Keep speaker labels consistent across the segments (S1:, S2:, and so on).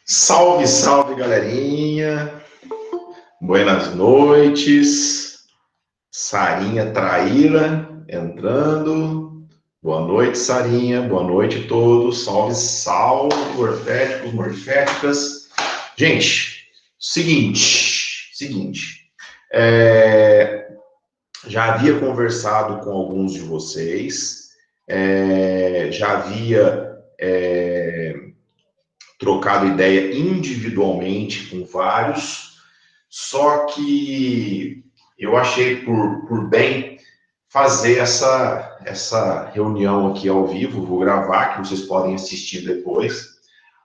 S1: Salve, salve, galerinha. Buenas noites. Sarinha Traíra entrando. Boa noite, Sarinha. Boa noite a todos. Salve, salve, morféticos, morféticas. Gente, seguinte. Já havia conversado com alguns de vocês. Já havia trocado ideia individualmente com vários, só que eu achei por bem fazer essa reunião aqui ao vivo, vou gravar, que vocês podem assistir depois,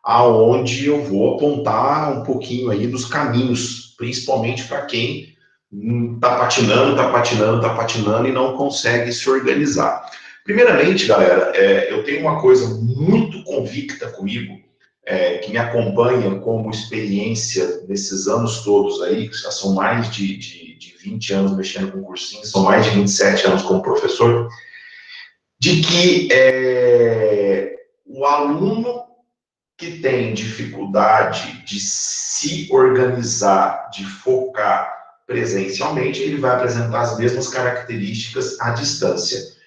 S1: aonde eu vou apontar um pouquinho aí dos caminhos, principalmente para quem está patinando e não consegue se organizar. Primeiramente, galera, eu tenho uma coisa muito convicta comigo, que me acompanha como experiência nesses anos todos aí, que já são mais de 20 anos mexendo com cursinho, são mais de 27 anos como professor, de que o aluno que tem dificuldade de se organizar, de focar presencialmente, ele vai apresentar as mesmas características à distância.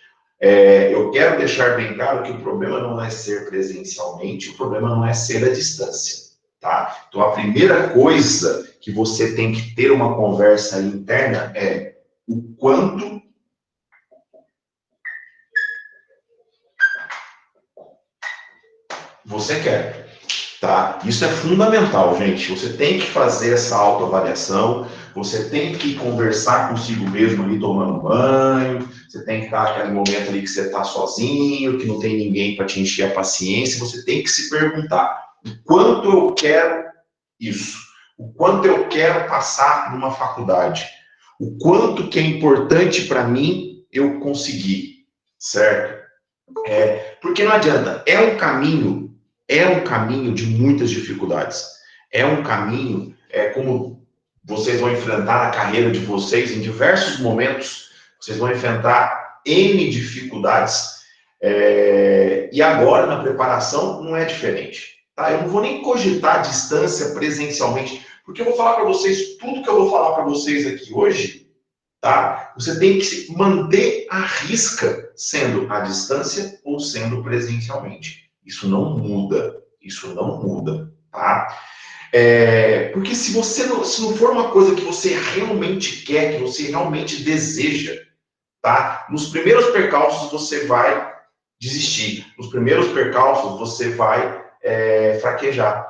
S1: Eu quero deixar bem claro que o problema não é ser presencialmente, o problema não é ser à distância, tá? Então, a primeira coisa que você tem que ter uma conversa interna é o quanto você quer, tá? Isso é fundamental, gente. Você tem que fazer essa autoavaliação, você tem que conversar consigo mesmo ali tomando banho, você tem que estar naquele momento ali que você está sozinho, que não tem ninguém para te encher a paciência, você tem que se perguntar, o quanto eu quero isso? O quanto eu quero passar numa faculdade? O quanto que é importante para mim eu conseguir, certo? Porque não adianta, é um caminho de muitas dificuldades, é um caminho, como vocês vão enfrentar na carreira de vocês, em diversos momentos, vocês vão enfrentar N dificuldades, e agora na preparação não é diferente, tá? Eu não vou nem cogitar a distância presencialmente, porque eu vou falar para vocês, tudo que eu vou falar para vocês aqui hoje, tá? Você tem que se manter à risca, sendo à distância ou sendo presencialmente. Isso não muda, tá? Porque se não for uma coisa que você realmente quer, que você realmente deseja, tá? Nos primeiros percalços você vai desistir, nos primeiros percalços você vai fraquejar,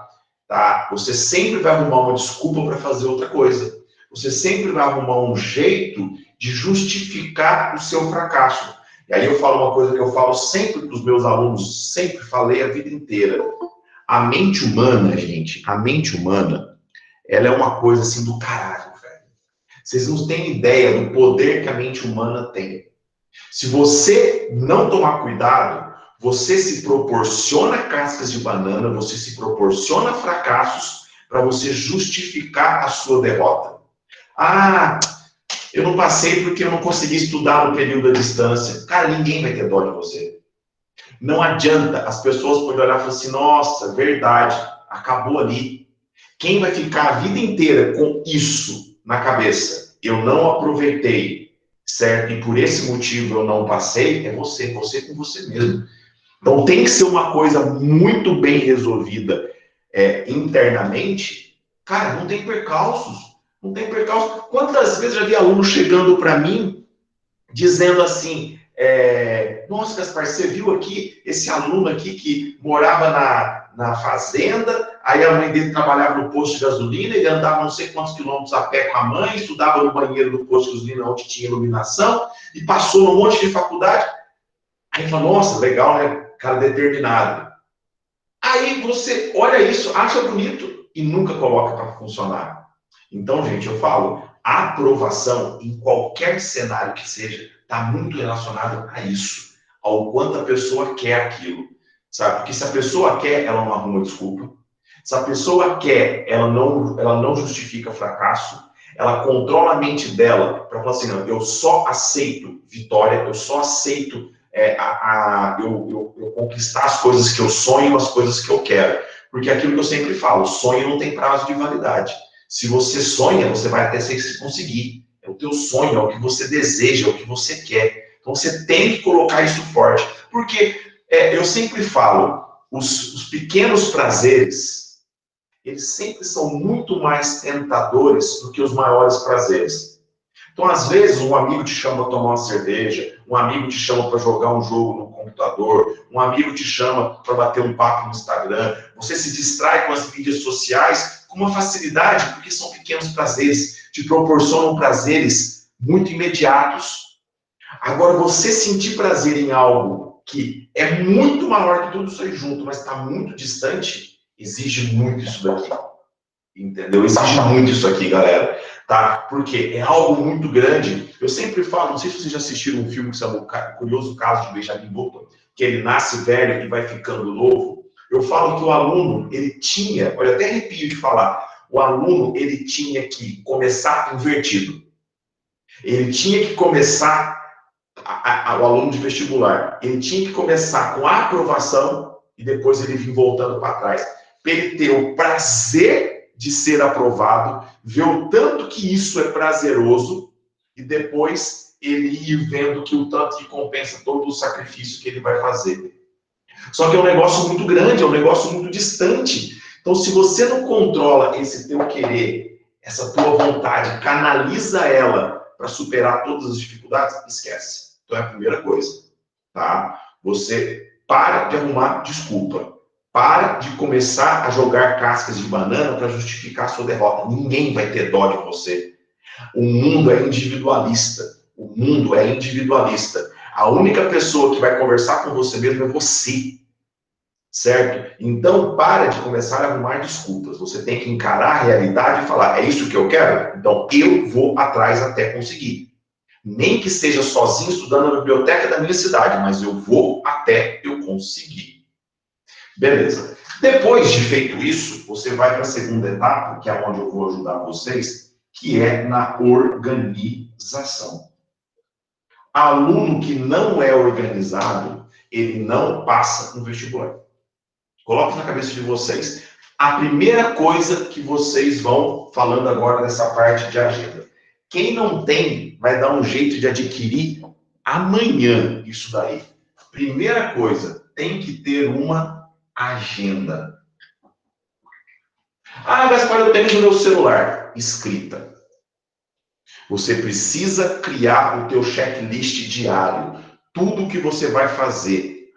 S1: tá? Você sempre vai arrumar uma desculpa para fazer outra coisa, você sempre vai arrumar um jeito de justificar o seu fracasso. E aí eu falo uma coisa que eu falo sempre para os meus alunos, sempre falei a vida inteira. A mente humana, gente, ela é uma coisa assim do caralho, velho. Vocês não têm ideia do poder que a mente humana tem. Se você não tomar cuidado, você se proporciona cascas de banana, você se proporciona fracassos para você justificar a sua derrota. Ah, eu não passei porque eu não consegui estudar no período à distância. Cara, ninguém vai ter dó de você. Não adianta, as pessoas podem olhar e falar assim, nossa, verdade, acabou ali. Quem vai ficar a vida inteira com isso na cabeça? Eu não aproveitei, certo? E por esse motivo eu não passei, é você com você mesmo. Então tem que ser uma coisa muito bem resolvida internamente. Cara, não tem percalços. Quantas vezes já vi aluno chegando para mim dizendo assim, nossa, Gaspar, você viu aqui esse aluno aqui que morava na fazenda, aí a mãe dele trabalhava no posto de gasolina, ele andava não sei quantos quilômetros a pé com a mãe, estudava no banheiro do posto de gasolina onde tinha iluminação, e passou num monte de faculdade. Aí fala, nossa, legal, né? Cara determinado. Aí você olha isso, acha bonito e nunca coloca para funcionar. Então, gente, eu falo, a aprovação em qualquer cenário que seja está muito relacionado a isso, ao quanto a pessoa quer aquilo, sabe? Porque se a pessoa quer, ela não arruma desculpa. Se a pessoa quer, ela não justifica fracasso, ela controla a mente dela para falar assim, não, eu só aceito vitória, eu só aceito eu conquistar as coisas que eu sonho, as coisas que eu quero. Porque é aquilo que eu sempre falo, sonho não tem prazo de validade. Se você sonha, você vai até se conseguir. É o teu sonho, é o que você deseja, é o que você quer. Então você tem que colocar isso forte. Porque eu sempre falo, os pequenos prazeres, eles sempre são muito mais tentadores do que os maiores prazeres. Então, às vezes, um amigo te chama para tomar uma cerveja, um amigo te chama para jogar um jogo no computador, um amigo te chama para bater um papo no Instagram, você se distrai com as mídias sociais com uma facilidade, porque são pequenos prazeres, te proporcionam prazeres muito imediatos. Agora, você sentir prazer em algo que é muito maior que tudo isso aí junto, mas está muito distante, exige muito isso daqui. Entendeu? Exige muito isso aqui, galera. Tá? Porque é algo muito grande. Eu sempre falo, não sei se vocês já assistiram um filme que se chama O Curioso Caso de Benjamin Button, que ele nasce velho e vai ficando novo. Eu falo que o aluno, ele tinha, olha, até arrepio de falar, o aluno, ele tinha que começar invertido. Ele tinha que começar, o aluno de vestibular, ele tinha que começar com a aprovação e depois ele vir voltando para trás. Para ele ter o prazer de ser aprovado, ver o tanto que isso é prazeroso e depois ele ir vendo que o tanto que compensa todo o sacrifício que ele vai fazer. Só que é um negócio muito grande, é um negócio muito distante. Então, se você não controla esse teu querer, essa tua vontade, canaliza ela para superar todas as dificuldades, esquece. Então, é a primeira coisa, tá? Você para de arrumar desculpa. Para de começar a jogar cascas de banana para justificar a sua derrota. Ninguém vai ter dó de você. O mundo é individualista. O mundo é individualista. A única pessoa que vai conversar com você mesmo é você. Certo? Então, para de começar a arrumar desculpas. Você tem que encarar a realidade e falar, é isso que eu quero? Então, eu vou atrás até conseguir. Nem que seja sozinho estudando na biblioteca da minha cidade, mas eu vou até eu conseguir. Beleza. Depois de feito isso, você vai para a segunda etapa, que é onde eu vou ajudar vocês, que é na organização. Aluno que não é organizado, ele não passa no vestibular. Coloque na cabeça de vocês. A primeira coisa que vocês vão falando agora nessa parte de agenda. Quem não tem, vai dar um jeito de adquirir amanhã isso daí. Primeira coisa, tem que ter uma agenda. Ah, Gaspar, eu tenho no meu celular. Escrita. Você precisa criar o teu checklist diário. Tudo que você vai fazer.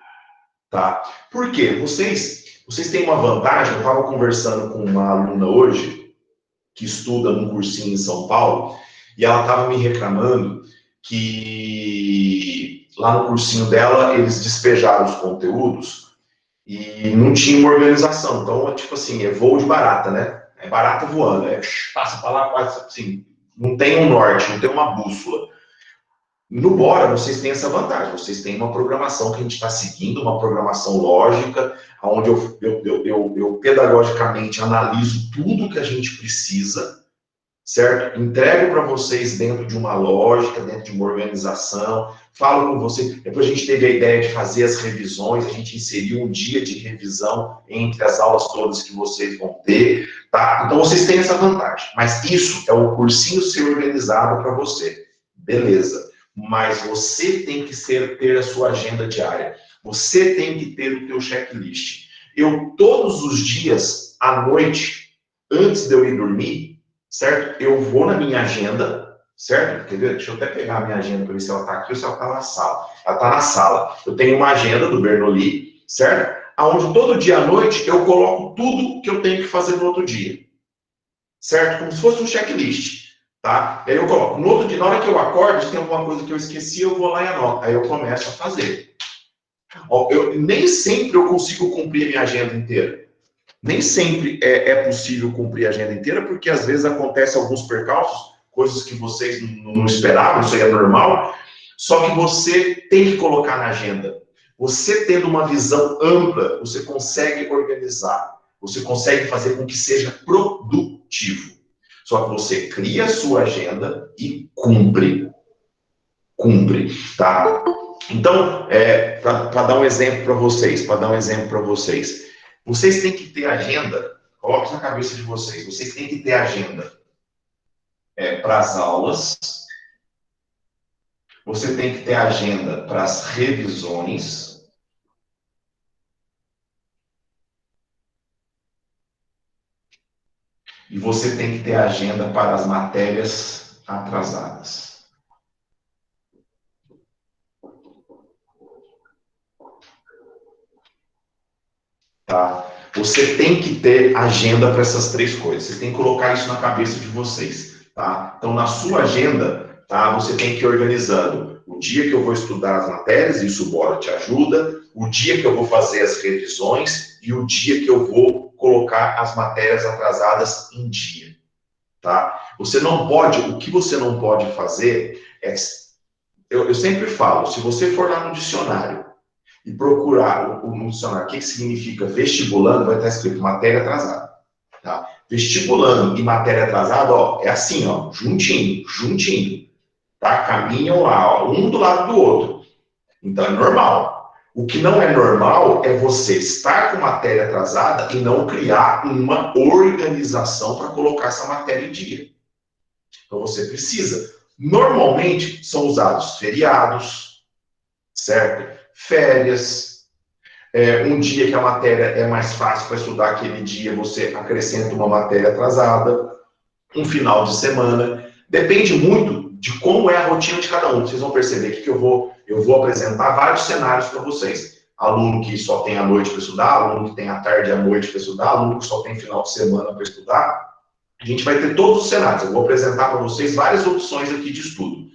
S1: Tá? Por quê? Vocês têm uma vantagem. Eu estava conversando com uma aluna hoje, que estuda num cursinho em São Paulo, e ela estava me reclamando que lá no cursinho dela, eles despejaram os conteúdos e não tinha uma organização. Então, tipo assim, é voo de barata, né? É barata voando. Passa para lá, passa assim. Não tem um norte, não tem uma bússola. No Bora, vocês têm essa vantagem. Vocês têm uma programação que a gente está seguindo, uma programação lógica, onde eu pedagogicamente analiso tudo que a gente precisa, certo? Entrego para vocês dentro de uma lógica, dentro de uma organização, falo com vocês. Depois a gente teve a ideia de fazer as revisões, a gente inseriu um dia de revisão entre as aulas todas que vocês vão ter, tá? Então vocês têm essa vantagem. Mas isso é o cursinho ser organizado para você. Beleza. Mas você tem que ter a sua agenda diária. Você tem que ter o teu checklist. Eu, todos os dias, à noite, antes de eu ir dormir, certo? Eu vou na minha agenda, certo? Quer ver? Deixa eu até pegar a minha agenda para ver se ela está aqui ou se ela está na sala. Ela está na sala. Eu tenho uma agenda do Bernoulli, certo? Onde todo dia à noite eu coloco tudo que eu tenho que fazer no outro dia. Certo? Como se fosse um checklist. Tá? Aí eu coloco. No outro dia, na hora que eu acordo, se tem alguma coisa que eu esqueci, eu vou lá e anoto. Aí eu começo a fazer. Nem sempre eu consigo cumprir a minha agenda inteira. Nem sempre é possível cumprir a agenda inteira, porque às vezes acontecem alguns percalços, coisas que vocês não esperavam, isso aí é normal, só que você tem que colocar na agenda. Você tendo uma visão ampla, você consegue organizar, você consegue fazer com que seja produtivo. Só que você cria a sua agenda e cumpre. Cumpre, tá? Então, para dar um exemplo para vocês, vocês têm que ter agenda, coloque na cabeça de vocês têm que ter agenda para as aulas, você tem que ter agenda para as revisões, e você tem que ter agenda para as matérias atrasadas. Tá? Você tem que ter agenda para essas três coisas. Você tem que colocar isso na cabeça de vocês. Tá? Então, na sua agenda, tá, você tem que ir organizando o dia que eu vou estudar as matérias, isso o Bora te ajuda, o dia que eu vou fazer as revisões e o dia que eu vou colocar as matérias atrasadas em dia. Tá? Você não pode, o que você não pode fazer é, eu sempre falo, se você for lá no dicionário e procurar no dicionário o que significa vestibulando, vai estar escrito matéria atrasada. Tá? Vestibulando e matéria atrasada, ó, é assim, ó, juntinho, juntinho. Tá? Caminham lá, ó, um do lado do outro. Então é normal. O que não é normal é você estar com matéria atrasada e não criar uma organização para colocar essa matéria em dia. Então você precisa. Normalmente são usados feriados, certo? Férias. Um dia que a matéria é mais fácil para estudar aquele dia, você acrescenta uma matéria atrasada. Um final de semana. Depende muito de como é a rotina de cada um. Vocês vão perceber que eu vou apresentar vários cenários para vocês. Aluno que só tem a noite para estudar, aluno que tem a tarde e a noite para estudar, aluno que só tem final de semana para estudar. A gente vai ter todos os cenários. Eu vou apresentar para vocês várias opções aqui de estudo.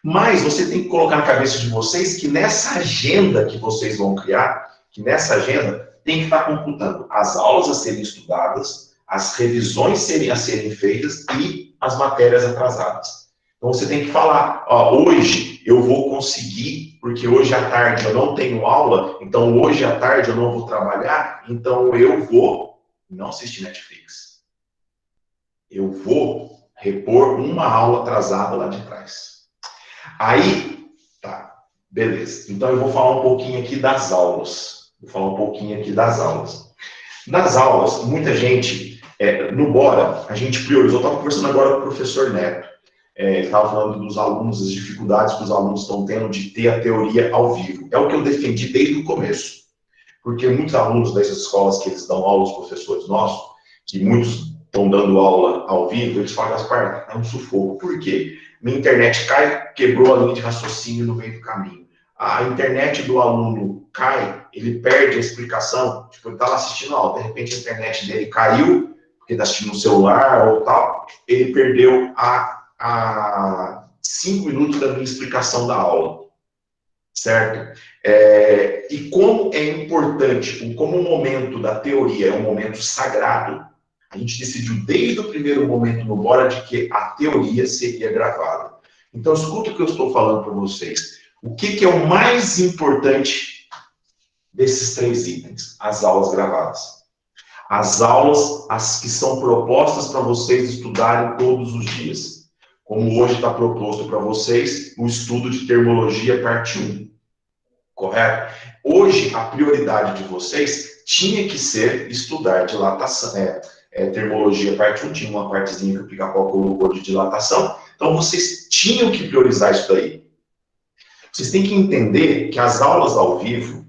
S1: Mas você tem que colocar na cabeça de vocês que nessa agenda que vocês vão criar, que nessa agenda tem que estar computando as aulas a serem estudadas, as revisões a serem feitas e as matérias atrasadas. Então você tem que falar, ó, hoje eu vou conseguir, porque hoje à tarde eu não tenho aula, então hoje à tarde eu não vou trabalhar, então eu vou não assistir Netflix. Eu vou repor uma aula atrasada lá de trás. Aí, tá, beleza. Então eu vou falar um pouquinho aqui das aulas. Nas aulas, muita gente, no Bora, a gente priorizou, eu estava conversando agora com o professor Neto, ele estava falando dos alunos, as dificuldades que os alunos estão tendo de ter a teoria ao vivo. É o que eu defendi desde o começo. Porque muitos alunos dessas escolas que eles dão aula, os professores nossos, que muitos estão dando aula ao vivo, eles falam, Gaspar, é um sufoco. Por quê? Minha internet cai, quebrou a linha de raciocínio no meio do caminho. A internet do aluno cai, ele perde a explicação. Tipo, ele está lá assistindo a aula, de repente a internet dele caiu, porque está assistindo no celular ou tal, ele perdeu a 5 minutos da minha explicação da aula. Certo? E como é importante, como o momento da teoria é um momento sagrado, a gente decidiu desde o primeiro momento no Bora de que a teoria seria gravada. Então, escuta o que eu estou falando para vocês. O que é o mais importante desses três itens? As aulas gravadas. As aulas, as que são propostas para vocês estudarem todos os dias. Como hoje está proposto para vocês o estudo de termologia parte 1. Correto? Hoje, a prioridade de vocês tinha que ser estudar dilatação, termologia parte 1, tinha uma partezinha que o Pica-Pau colocou de dilatação, então vocês tinham que priorizar isso daí. Vocês têm que entender que as aulas ao vivo,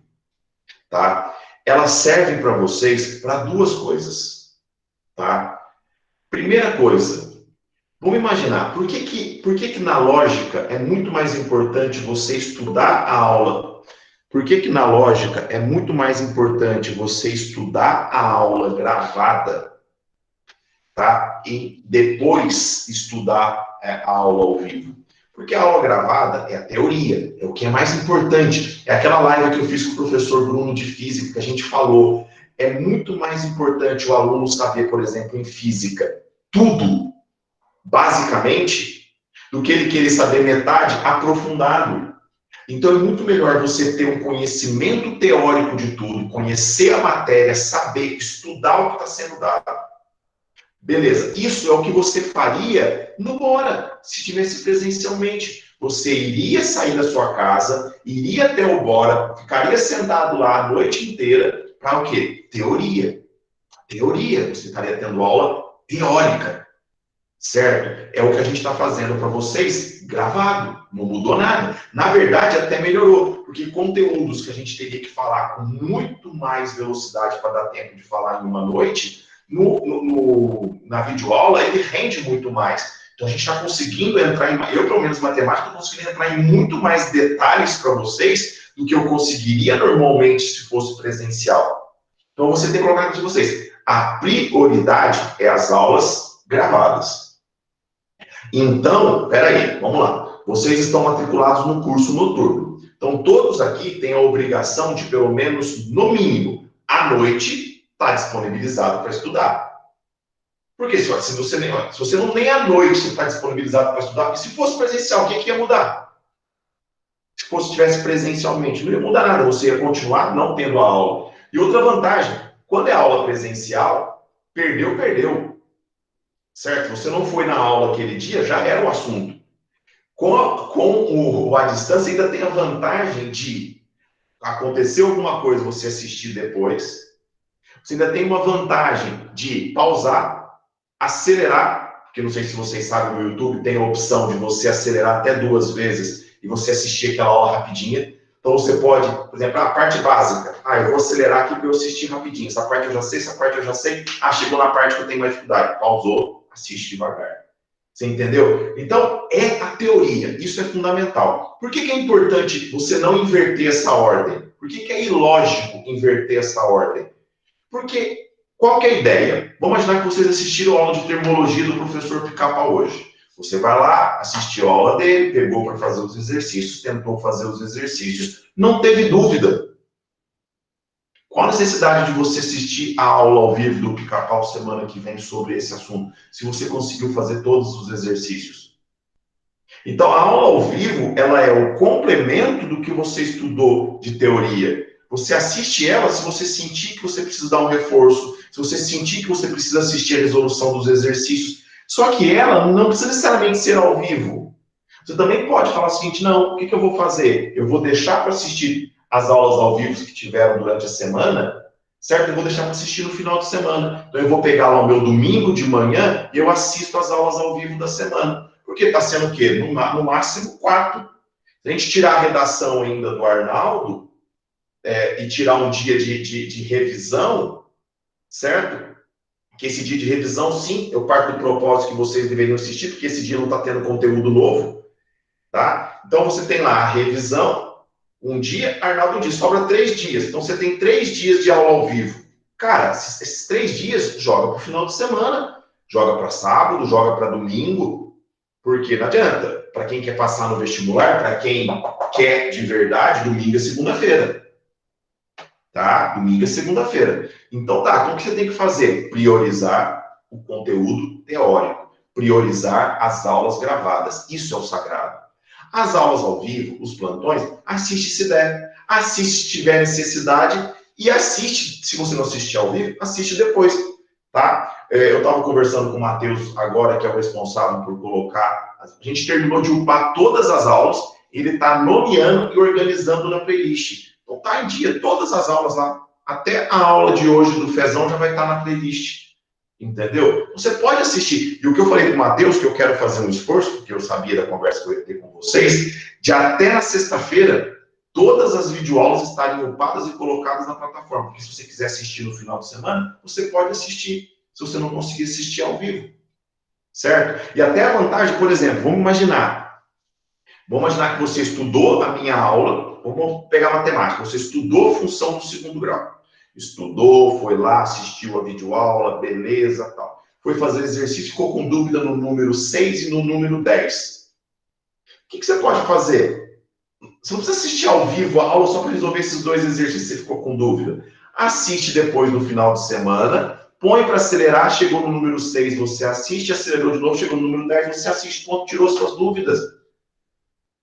S1: tá? Elas servem para vocês para duas coisas, tá? Primeira coisa, vamos imaginar, por que na lógica é muito mais importante você estudar a aula? Por que na lógica é muito mais importante você estudar a aula gravada, tá? E depois estudar a aula ao vivo? Porque a aula gravada é a teoria, é o que é mais importante. É aquela live que eu fiz com o professor Bruno de Física, que a gente falou. É muito mais importante o aluno saber, por exemplo, em física, tudo, basicamente, do que ele querer saber metade aprofundado. Então, é muito melhor você ter um conhecimento teórico de tudo, conhecer a matéria, saber, estudar o que está sendo dado. Beleza, isso é o que você faria no Bora, se tivesse presencialmente. Você iria sair da sua casa, iria até o Bora, ficaria sentado lá a noite inteira para o quê? Teoria. Teoria. Você estaria tendo aula teórica, certo? É o que a gente está fazendo para vocês gravado. Não mudou nada. Na verdade, até melhorou, porque conteúdos que a gente teria que falar com muito mais velocidade para dar tempo de falar em uma noite, na videoaula, ele rende muito mais. Então, a gente está conseguindo entrar em... Eu, pelo menos, matemática, estou conseguindo entrar em muito mais detalhes para vocês do que eu conseguiria normalmente se fosse presencial. Então, você tem que colocar para vocês. A prioridade é as aulas gravadas. Então, peraí, vamos lá. Vocês estão matriculados no curso noturno. Então, todos aqui têm a obrigação de, pelo menos, no mínimo, à noite, estar disponibilizado para estudar. Porque se você não nem à noite está disponibilizado para estudar, porque se fosse presencial, o que ia mudar? Se tivesse presencialmente, não ia mudar nada, você ia continuar não tendo a aula. E outra vantagem, quando é aula presencial, perdeu. Certo? Você não foi na aula aquele dia, já era o assunto. Com a distância, ainda tem a vantagem de acontecer alguma coisa, você assistir depois. Você ainda tem uma vantagem de pausar, acelerar, porque não sei se vocês sabem, no YouTube tem a opção de você acelerar até 2 vezes e você assistir aquela aula rapidinha. Então você pode, por exemplo, a parte básica. Eu vou acelerar aqui para eu assistir rapidinho. Essa parte eu já sei, essa parte eu já sei. Chegou na parte que eu tenho mais dificuldade. Pausou, assiste devagar. Você entendeu? Então, é a teoria. Isso é fundamental. Por que é importante você não inverter essa ordem? Por que é ilógico inverter essa ordem? Porque, qual que é a ideia? Vamos imaginar que vocês assistiram a aula de termologia do professor Picapa hoje. Você vai lá, assistiu a aula dele, pegou para fazer os exercícios, tentou fazer os exercícios, não teve dúvida. Qual a necessidade de você assistir a aula ao vivo do Pica-Pau semana que vem sobre esse assunto, se você conseguiu fazer todos os exercícios? Então, a aula ao vivo, ela é o complemento do que você estudou de teoria. Você assiste ela se você sentir que você precisa dar um reforço, se você sentir que você precisa assistir a resolução dos exercícios. Só que ela não precisa necessariamente ser ao vivo. Você também pode falar o seguinte, não, o que eu vou fazer? Eu vou deixar para assistir as aulas ao vivo que tiveram durante a semana, certo? Eu vou deixar para assistir no final de semana. Então, eu vou pegar lá o meu domingo de manhã e eu assisto as aulas ao vivo da semana. Porque está sendo o quê? No máximo 4. Se a gente tirar a redação ainda do Arnaldo e tirar um dia de revisão, certo? Que esse dia de revisão, sim, eu parto do propósito que vocês deveriam assistir, porque esse dia não está tendo conteúdo novo, tá? Então, você tem lá a revisão, um dia, Arnaldo um dia, sobra 3 dias. Então, você tem 3 dias de aula ao vivo. Cara, esses 3 dias, joga para o final de semana, joga para sábado, joga para domingo, porque não adianta. Para quem quer passar no vestibular, para quem quer de verdade, domingo é segunda-feira. Tá? Domingo é segunda-feira. Então, então o que você tem que fazer? Priorizar o conteúdo teórico. Priorizar as aulas gravadas. Isso é o sagrado. As aulas ao vivo, os plantões, assiste se der. Assiste se tiver necessidade. E assiste, se você não assistir ao vivo, assiste depois. Tá? Eu estava conversando com o Matheus agora, que é o responsável por colocar. A gente terminou de upar todas as aulas. Ele está nomeando e organizando na playlist. Então tá em dia, todas as aulas lá. Até a aula de hoje do Fezão já vai estar na playlist. Entendeu? Você pode assistir. E o que eu falei com o Matheus, que eu quero fazer um esforço, porque eu sabia da conversa que eu ia ter com vocês, de até na sexta-feira, todas as videoaulas estarem upadas e colocadas na plataforma. Porque se você quiser assistir no final de semana, você pode assistir, se você não conseguir assistir ao vivo. Certo? E até a vantagem, por exemplo, vamos imaginar que você estudou a minha aula, vamos pegar matemática, você estudou a função do segundo grau. Estudou, foi lá, assistiu a videoaula, beleza, tal. Foi fazer exercício, ficou com dúvida no número 6 e no número 10. O que você pode fazer? Você não precisa assistir ao vivo a aula só para resolver esses 2 exercícios que você ficou com dúvida. Assiste depois no final de semana, põe para acelerar, chegou no número 6, você assiste, acelerou de novo, chegou no número 10, você assiste, ponto, tirou suas dúvidas.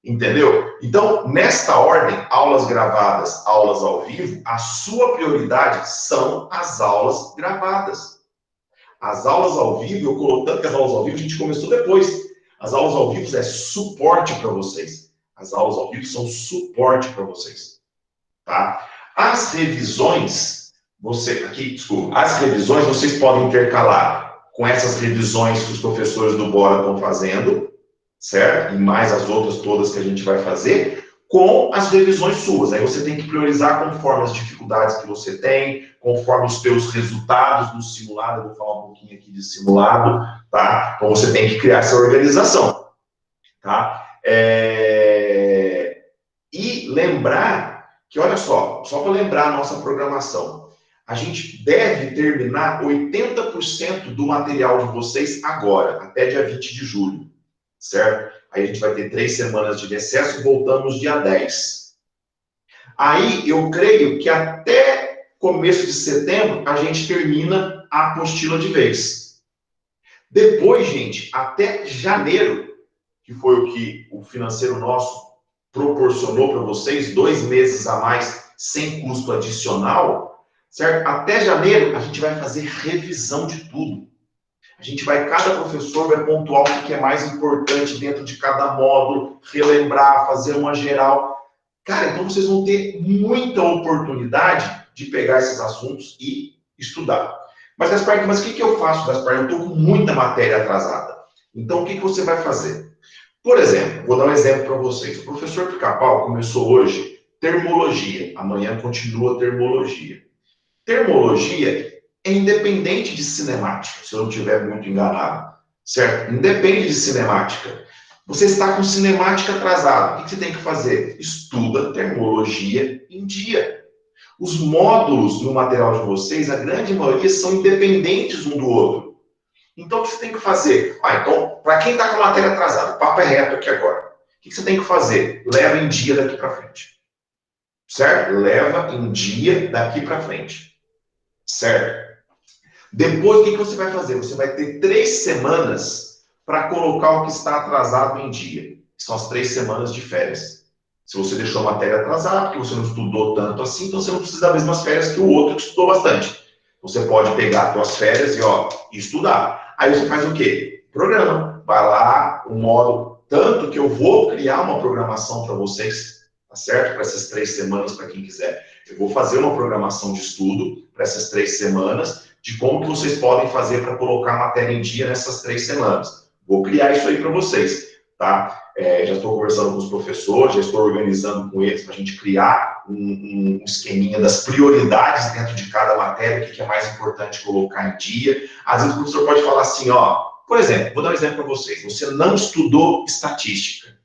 S1: Entendeu? Então, nesta ordem, aulas gravadas, aulas ao vivo, a sua prioridade são as aulas gravadas. As aulas ao vivo, eu coloco tanto que as aulas ao vivo a gente começou depois. As aulas ao vivo é suporte para vocês. As aulas ao vivo são suporte para vocês. Tá? As revisões, as revisões vocês podem intercalar com essas revisões que os professores do Bora estão fazendo, certo? E mais as outras todas que a gente vai fazer, com as revisões suas. Aí você tem que priorizar conforme as dificuldades que você tem, conforme os teus resultados no simulado. Eu vou falar um pouquinho aqui de simulado, tá? Então você tem que criar essa organização, tá? E lembrar que, olha só para lembrar a nossa programação, a gente deve terminar 80% do material de vocês agora, até dia 20 de julho, certo? Aí a gente vai ter 3 semanas de recesso, voltamos dia 10. Aí eu creio que até começo de setembro a gente termina a apostila de vez. Depois, gente, até janeiro, que foi o que o financeiro nosso proporcionou para vocês, 2 meses a mais, sem custo adicional, certo? Até janeiro, a gente vai fazer revisão de tudo. Cada professor vai pontuar o que é mais importante dentro de cada módulo, relembrar, fazer uma geral. Cara, então vocês vão ter muita oportunidade de pegar esses assuntos e estudar. Mas, Gaspar, o que eu faço, Gaspar? Eu estou com muita matéria atrasada. Então, o que você vai fazer? Por exemplo, vou dar um exemplo para vocês. O professor Pica-Pau começou hoje termologia. Amanhã continua termologia. Termologia é independente de cinemática, se eu não estiver muito enganado. Certo? Independe de cinemática. Você está com cinemática atrasado. O que você tem que fazer? Estuda termologia em dia. Os módulos no material de vocês, a grande maioria, são independentes um do outro. Então, o que você tem que fazer? Então, para quem está com a matéria atrasada, o papo é reto aqui agora. O que você tem que fazer? Leva em dia daqui para frente. Certo? Leva em dia daqui para frente. Certo? Depois, o que você vai fazer? Você vai ter 3 semanas para colocar o que está atrasado em dia. São as 3 semanas de férias. Se você deixou a matéria atrasada, porque você não estudou tanto assim, então você não precisa das mesmas férias que o outro que estudou bastante. Você pode pegar as suas férias e estudar. Aí você faz o quê? Programa. Vai lá, um modo, tanto que eu vou criar uma programação para vocês, tá certo? Para essas 3 semanas, para quem quiser. Eu vou fazer uma programação de estudo para essas 3 semanas, de como que vocês podem fazer para colocar a matéria em dia nessas 3 semanas. Vou criar isso aí para vocês, tá? Já estou conversando com os professores, já estou organizando com eles para a gente criar um esqueminha das prioridades dentro de cada matéria, o que é mais importante colocar em dia. Às vezes o professor pode falar assim, por exemplo, vou dar um exemplo para vocês. Você não estudou estatística.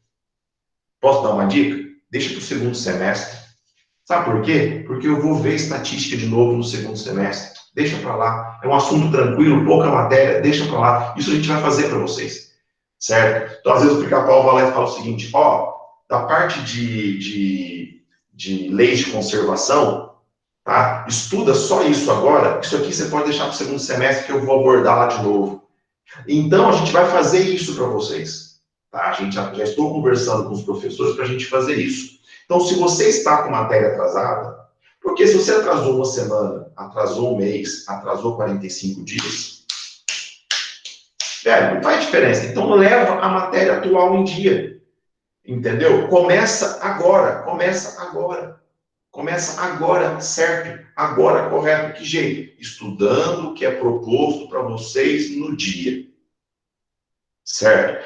S1: Posso dar uma dica? Deixa para o segundo semestre. Sabe por quê? Porque eu vou ver estatística de novo no segundo semestre. Deixa para lá. É um assunto tranquilo, pouca matéria, deixa para lá. Isso a gente vai fazer para vocês. Certo? Então, às vezes, o Pica-Pau vai lá e fala o seguinte, da parte de leis de conservação, tá? Estuda só isso agora, isso aqui você pode deixar para o segundo semestre que eu vou abordar lá de novo. Então, a gente vai fazer isso para vocês, tá? A gente já estou conversando com os professores para a gente fazer isso. Então, se você está com matéria atrasada, porque se você atrasou uma semana, atrasou um mês, atrasou 45 dias, não faz diferença. Então, leva a matéria atual em dia. Entendeu? Começa agora. Começa agora, certo? Agora, correto. Que jeito? Estudando o que é proposto para vocês no dia. Certo?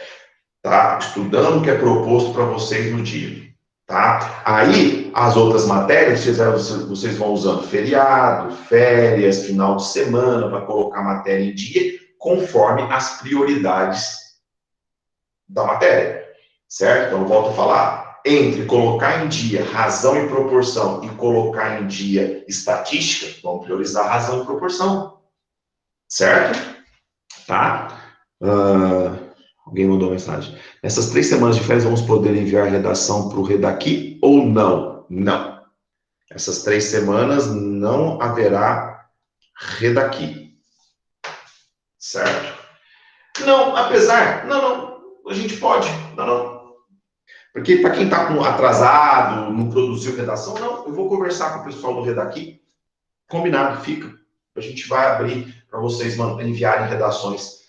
S1: Tá? Estudando o que é proposto para vocês no dia. Tá? Aí, as outras matérias, vocês vão usando feriado, férias, final de semana, para colocar a matéria em dia, conforme as prioridades da matéria, certo? Então, eu volto a falar. Entre colocar em dia razão e proporção e colocar em dia estatística, vamos priorizar razão e proporção, certo? Tá? Alguém mandou mensagem. Nessas 3 semanas de férias, vamos poder enviar a redação para o Redaqui ou não? Não. Essas 3 semanas não haverá Redaqui. Certo? Não, apesar... Não. A gente pode. Não. Porque para quem está atrasado, não produziu redação, não. Eu vou conversar com o pessoal do Redaqui. Combinado, fica. A gente vai abrir para vocês enviarem redações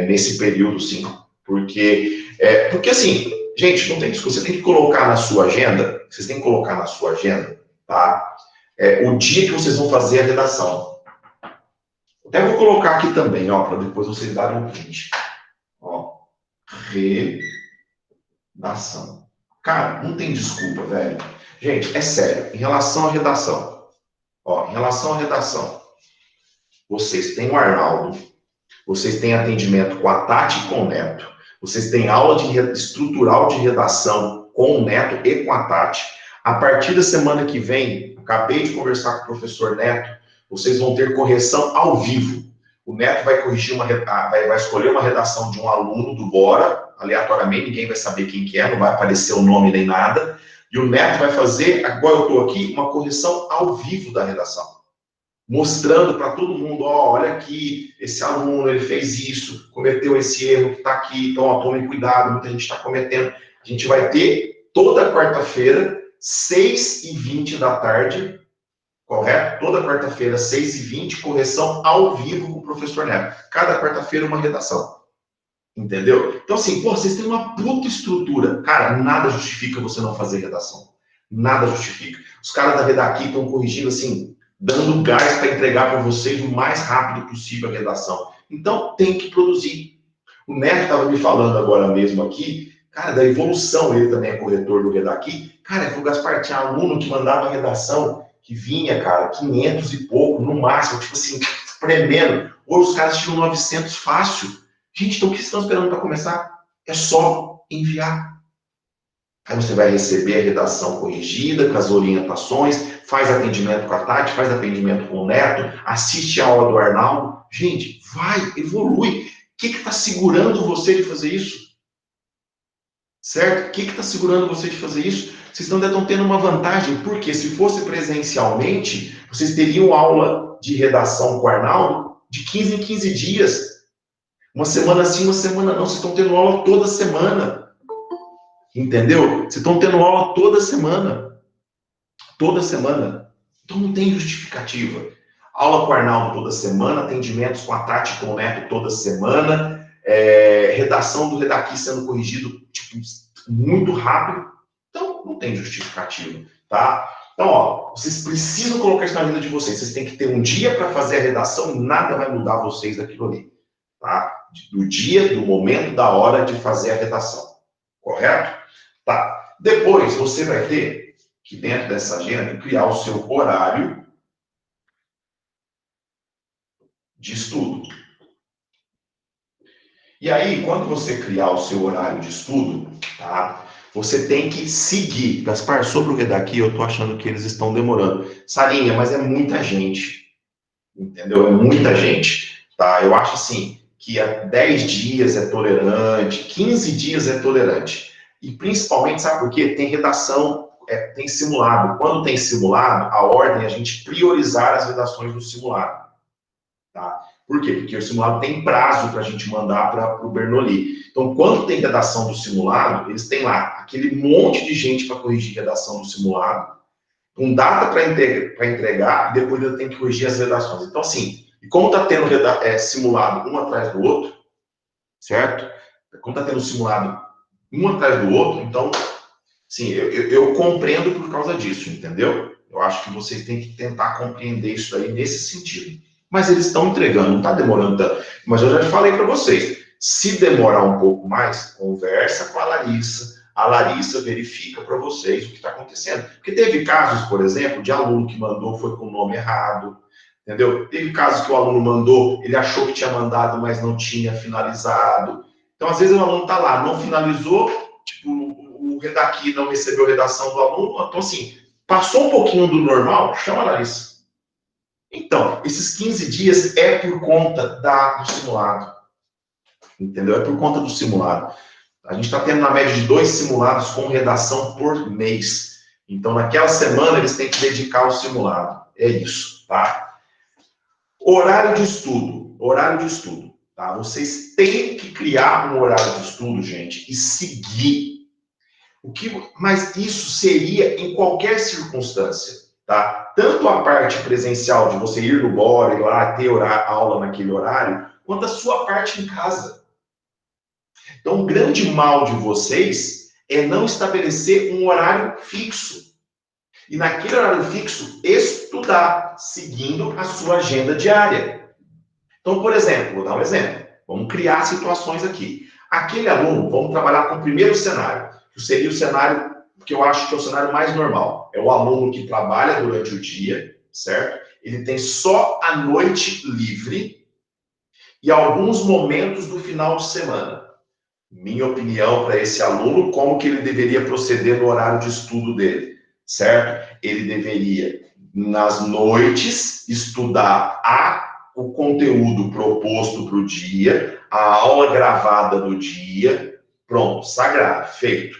S1: nesse período, sim. Porque assim, gente, não tem desculpa, você tem que colocar na sua agenda, vocês têm que colocar na sua agenda, tá? O dia que vocês vão fazer a redação. Até vou colocar aqui também, ó, para depois vocês darem um print. Ó, redação. Cara, não tem desculpa, velho. Gente, é sério, em relação à redação, ó, em relação à redação, vocês têm o Arnaldo, vocês têm atendimento com a Tati e com o Neto, vocês têm aula estrutural de redação com o Neto e com a Tati. A partir da semana que vem, acabei de conversar com o professor Neto, vocês vão ter correção ao vivo. O Neto vai corrigir vai escolher uma redação de um aluno do Bora, aleatoriamente, ninguém vai saber quem que é, não vai aparecer o nome nem nada. E o Neto vai fazer, agora eu estou aqui, uma correção ao vivo da redação. Mostrando para todo mundo, ó, olha aqui, esse aluno, ele fez isso, cometeu esse erro que está aqui, então, ó, tomem cuidado, muita gente está cometendo. A gente vai ter toda quarta-feira, 6h20 da tarde, correto? Toda quarta-feira, 6h20, correção ao vivo com o professor Neto. Cada quarta-feira, uma redação. Entendeu? Então, assim, pô, vocês têm uma puta estrutura. Cara, nada justifica você não fazer redação. Nada justifica. Os caras da Redaqui estão corrigindo, assim, dando gás para entregar para vocês o mais rápido possível a redação. Então, tem que produzir. O Neto estava me falando agora mesmo aqui, cara, da evolução, ele também é corretor do Redaqui. Cara, o Gaspar tinha aluno que mandava a redação, que vinha, cara, 500 e pouco, no máximo, tipo assim, espremendo. Hoje os caras tiram 900 fácil. Gente, então o que vocês estão esperando para começar? É só enviar. Aí você vai receber a redação corrigida, com as orientações, faz atendimento com a Tati, faz atendimento com o Neto, assiste a aula do Arnaldo. Gente, vai, evolui. O que está segurando você de fazer isso? Certo? O que está segurando você de fazer isso? Vocês estão tendo uma vantagem, porque se fosse presencialmente, vocês teriam aula de redação com o Arnaldo de 15 em 15 dias. Uma semana sim, uma semana não. Vocês estão tendo aula toda semana. Entendeu? Vocês estão tendo aula toda semana. Toda semana. Então não tem justificativa. Aula com o Arnaldo toda semana, atendimentos com a Tati e com o Neto toda semana, redação do Redaqui sendo corrigido tipo, muito rápido. Então não tem justificativa, tá? Então, ó, vocês precisam colocar isso na vida de vocês. Vocês têm que ter um dia para fazer a redação e nada vai mudar vocês daquilo ali, tá? Do dia, do momento, da hora de fazer a redação. Correto? Tá. Depois, você vai ter que, dentro dessa agenda, criar o seu horário de estudo. E aí, quando você criar o seu horário de estudo, tá? Você tem que seguir. Gaspar, sobre o Redaqui, eu tô achando que eles estão demorando. Sarinha, mas é muita gente. Entendeu? É muita gente. Tá? Eu acho assim, que há 10 dias é tolerante, 15 dias é tolerante. E principalmente, sabe por quê? Tem redação, tem simulado. Quando tem simulado, a ordem é a gente priorizar as redações do simulado. Tá? Por quê? Porque o simulado tem prazo para a gente mandar para o Bernoulli. Então, quando tem redação do simulado, eles têm lá aquele monte de gente para corrigir redação do simulado, com data para entregar, e depois ainda tem que corrigir as redações. Então, assim, e como está tendo simulado um atrás do outro, certo? Como está tendo simulado um atrás do outro, então, sim, eu compreendo por causa disso, entendeu? Eu acho que vocês têm que tentar compreender isso aí nesse sentido. Mas eles estão entregando, não está demorando tanto. Mas eu já falei para vocês, se demorar um pouco mais, conversa com a Larissa verifica para vocês o que está acontecendo. Porque teve casos, por exemplo, de aluno que mandou, foi com o nome errado, entendeu? Teve casos que o aluno mandou, ele achou que tinha mandado, mas não tinha finalizado. Então, às vezes, o aluno está lá, não finalizou, tipo, o Redaqui não recebeu a redação do aluno, então, assim, passou um pouquinho do normal, chama a Larissa. Então, esses 15 dias é por conta do simulado. Entendeu? É por conta do simulado. A gente está tendo na média de 2 simulados com redação por mês. Então, naquela semana, eles têm que dedicar ao simulado. É isso, tá? Horário de estudo. Horário de estudo. Tá? Vocês têm que criar um horário de estudo, gente, e seguir. Mas isso seria em qualquer circunstância. Tá? Tanto a parte presencial de você ir no Bora e lá ter aula naquele horário, quanto a sua parte em casa. Então, o grande mal de vocês é não estabelecer um horário fixo. E naquele horário fixo, estudar, seguindo a sua agenda diária. Então, por exemplo, vou dar um exemplo. Vamos criar situações aqui. Aquele aluno, vamos trabalhar com o primeiro cenário, que seria o cenário que eu acho que é o cenário mais normal. É o aluno que trabalha durante o dia, certo? Ele tem só a noite livre e alguns momentos do final de semana. Minha opinião para esse aluno, como que ele deveria proceder no horário de estudo dele, certo? Ele deveria, nas noites, estudar o conteúdo proposto para o dia, a aula gravada do dia, pronto, sagrado, feito.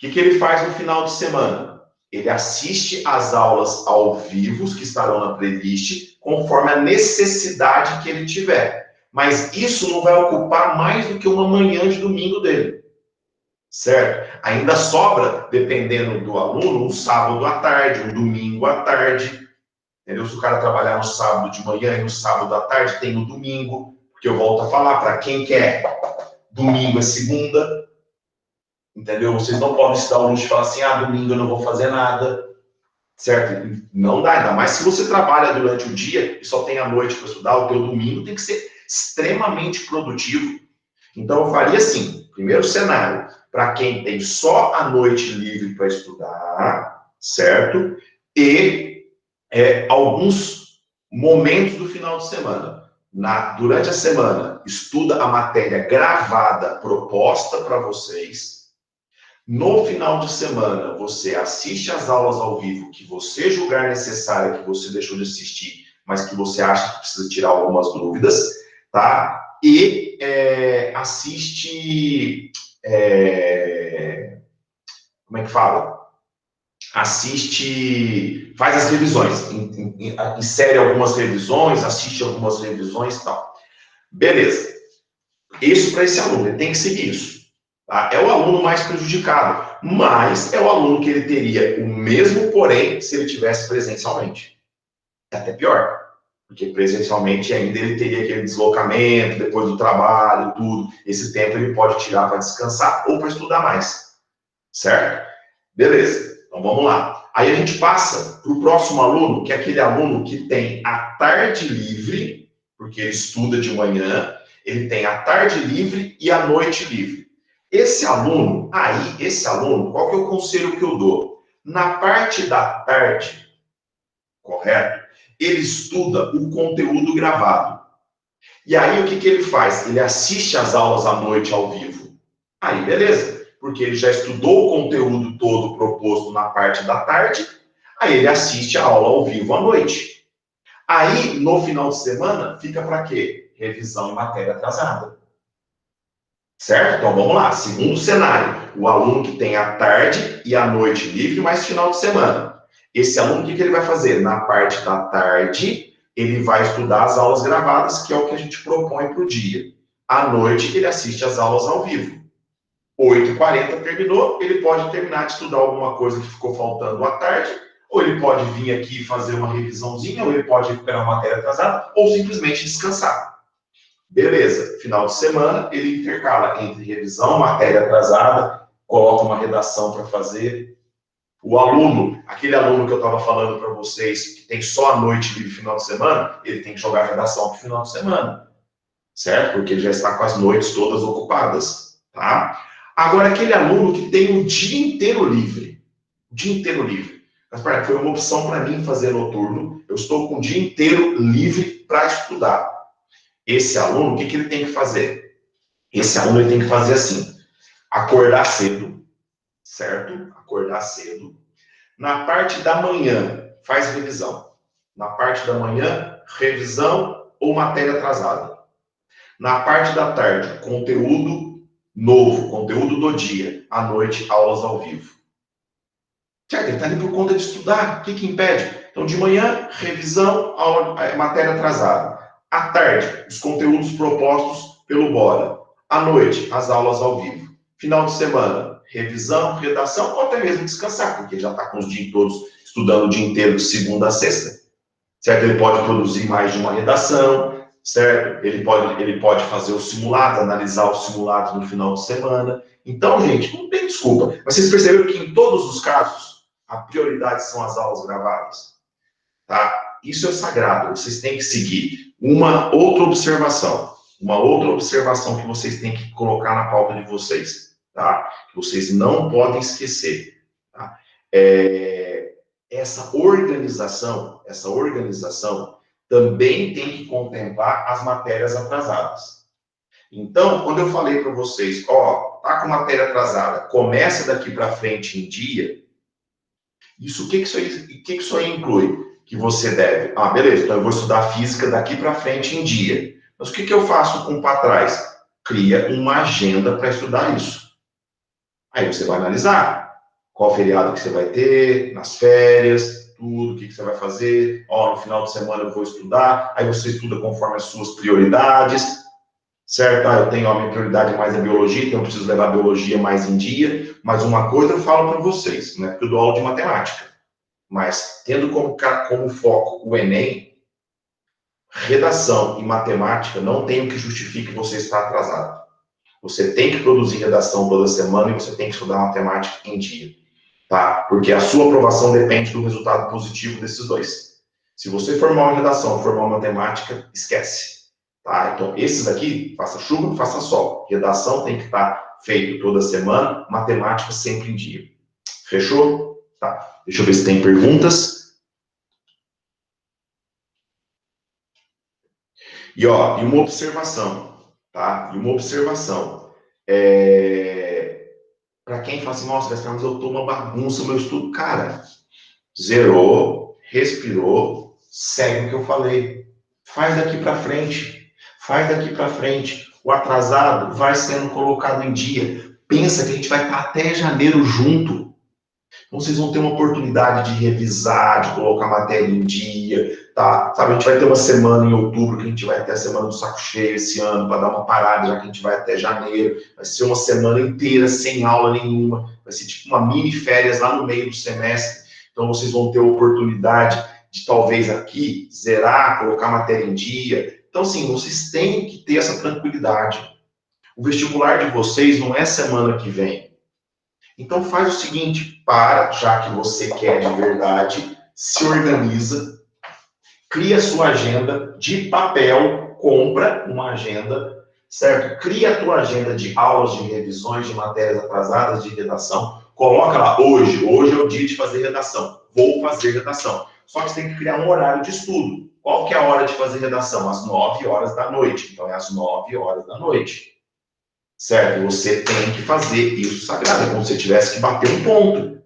S1: O que ele faz no final de semana? Ele assiste às aulas ao vivo, que estarão na playlist, conforme a necessidade que ele tiver. Mas isso não vai ocupar mais do que uma manhã de domingo dele. Certo? Ainda sobra, dependendo do aluno, um sábado à tarde, um domingo à tarde. Entendeu? Se o cara trabalhar no sábado de manhã e no sábado à tarde, tem no domingo. Porque eu volto a falar, para quem quer, domingo é segunda. Entendeu? Vocês não podem se dar o luxo de falar assim, domingo eu não vou fazer nada. Certo? Não dá, ainda mais se você trabalha durante o dia e só tem a noite para estudar, o teu domingo tem que ser extremamente produtivo. Então, eu faria assim, primeiro cenário, para quem tem só a noite livre para estudar, certo? E alguns momentos do final de semana. Durante a semana, estuda a matéria gravada proposta para vocês. No final de semana, você assiste às aulas ao vivo que você julgar necessário, que você deixou de assistir, mas que você acha que precisa tirar algumas dúvidas, tá? E assiste... como é que fala? Assiste... Faz as revisões. Insere algumas revisões, assiste algumas revisões e tal. Beleza. Isso para esse aluno, ele tem que seguir isso. Tá? É o aluno mais prejudicado, mas é o aluno que ele teria o mesmo porém se ele tivesse presencialmente. É até pior, porque presencialmente ainda ele teria aquele deslocamento depois do trabalho, tudo. Esse tempo ele pode tirar para descansar ou para estudar mais, certo? Beleza, então vamos lá. Aí a gente passa para o próximo aluno, que é aquele aluno que tem a tarde livre, porque ele estuda de manhã, ele tem a tarde livre e a noite livre. Esse aluno, qual que é o conselho que eu dou? Na parte da tarde, correto? Ele estuda o conteúdo gravado. E aí o que ele faz? Ele assiste às aulas à noite ao vivo. Aí beleza, porque ele já estudou o conteúdo todo proposto na parte da tarde, aí ele assiste a aula ao vivo à noite. Aí, no final de semana, fica para quê? Revisão em matéria atrasada. Certo? Então vamos lá. Segundo cenário, o aluno que tem a tarde e a noite livre, mais final de semana. Esse aluno, o que ele vai fazer? Na parte da tarde, ele vai estudar as aulas gravadas, que é o que a gente propõe para o dia. À noite, ele assiste as aulas ao vivo. 8h40 terminou, ele pode terminar de estudar alguma coisa que ficou faltando à tarde, ou ele pode vir aqui fazer uma revisãozinha, ou ele pode recuperar uma matéria atrasada, ou simplesmente descansar. Beleza, final de semana, ele intercala entre revisão, matéria atrasada, coloca uma redação para fazer. O aluno, aquele aluno que eu estava falando para vocês, que tem só a noite livre final de semana, ele tem que jogar a redação para o final de semana, certo? Porque ele já está com as noites todas ocupadas, tá? Agora, aquele aluno que tem o dia inteiro livre, Mas, foi uma opção para mim fazer noturno, eu estou com o dia inteiro livre para estudar. Esse aluno, o que ele tem que fazer? Esse aluno ele tem que fazer assim, acordar cedo, certo? Acordar cedo. Na parte da manhã, faz revisão. Na parte da manhã, revisão ou matéria atrasada. Na parte da tarde, conteúdo novo, conteúdo do dia. À noite, aulas ao vivo. Certo? Ele está ali por conta de estudar. O que impede? Então, de manhã, revisão, matéria atrasada. À tarde, os conteúdos propostos pelo Bora. À noite, as aulas ao vivo. Final de semana, revisão, redação ou até mesmo descansar, porque já está com os dias todos estudando o dia inteiro de segunda a sexta. Certo? Ele pode produzir mais de uma redação, certo? Ele pode fazer os simulados, analisar os simulados no final de semana. Então, gente, não tem desculpa. Mas vocês perceberam que em todos os casos, a prioridade são as aulas gravadas, tá? Isso é sagrado, vocês têm que seguir. Uma outra observação que vocês têm que colocar na pauta de vocês, tá? Que vocês não podem esquecer, tá? Essa organização também tem que contemplar as matérias atrasadas. Então, quando eu falei para vocês, ó, tá com matéria atrasada, começa daqui para frente em dia, o que isso aí inclui? Que você deve, beleza, então eu vou estudar física daqui para frente em dia. Mas o que eu faço com para trás? Cria uma agenda para estudar isso. Aí você vai analisar qual feriado que você vai ter, nas férias, tudo, o que você vai fazer. No final de semana eu vou estudar. Aí você estuda conforme as suas prioridades, certo? Eu tenho a minha prioridade mais a biologia, então eu preciso levar a biologia mais em dia. Mas uma coisa eu falo para vocês, né? Porque eu dou aula de matemática. Mas tendo como foco o Enem, redação e matemática não tem o que justifique você estar atrasado. Você tem que produzir redação toda semana e você tem que estudar matemática em dia, tá? Porque a sua aprovação depende do resultado positivo desses dois. Se você for mal em redação, for mal em matemática, esquece, tá? Então, esses aqui, faça chuva, faça sol. Redação tem que estar feito toda semana, matemática sempre em dia. Fechou? Tá. Deixa eu ver se tem perguntas. E uma observação, tá? Para quem fala assim, nossa, mas eu tô uma bagunça, meu estudo. Cara, zerou, respirou, segue o que eu falei. Faz daqui para frente. O atrasado vai sendo colocado em dia. Pensa que a gente vai estar até janeiro junto. Então, vocês vão ter uma oportunidade de revisar, de colocar a matéria em dia, tá? Sabe, a gente vai ter uma semana em outubro, que a gente vai ter a semana do saco cheio esse ano, para dar uma parada, já que a gente vai até janeiro. Vai ser uma semana inteira sem aula nenhuma. Vai ser tipo uma mini férias lá no meio do semestre. Então, vocês vão ter a oportunidade de, talvez, aqui, zerar, colocar a matéria em dia. Então, assim, vocês têm que ter essa tranquilidade. O vestibular de vocês não é semana que vem. Então faz o seguinte, já que você quer de verdade, se organiza, cria sua agenda de papel, compra uma agenda, certo? Cria a tua agenda de aulas, de revisões, de matérias atrasadas, de redação, coloca lá, hoje é o dia de fazer redação, vou fazer redação. Só que você tem que criar um horário de estudo. Qual que é a hora de fazer redação? Às 9 horas da noite. Então é às 9 horas da noite. Certo? Você tem que fazer isso sagrado, é como se você tivesse que bater um ponto.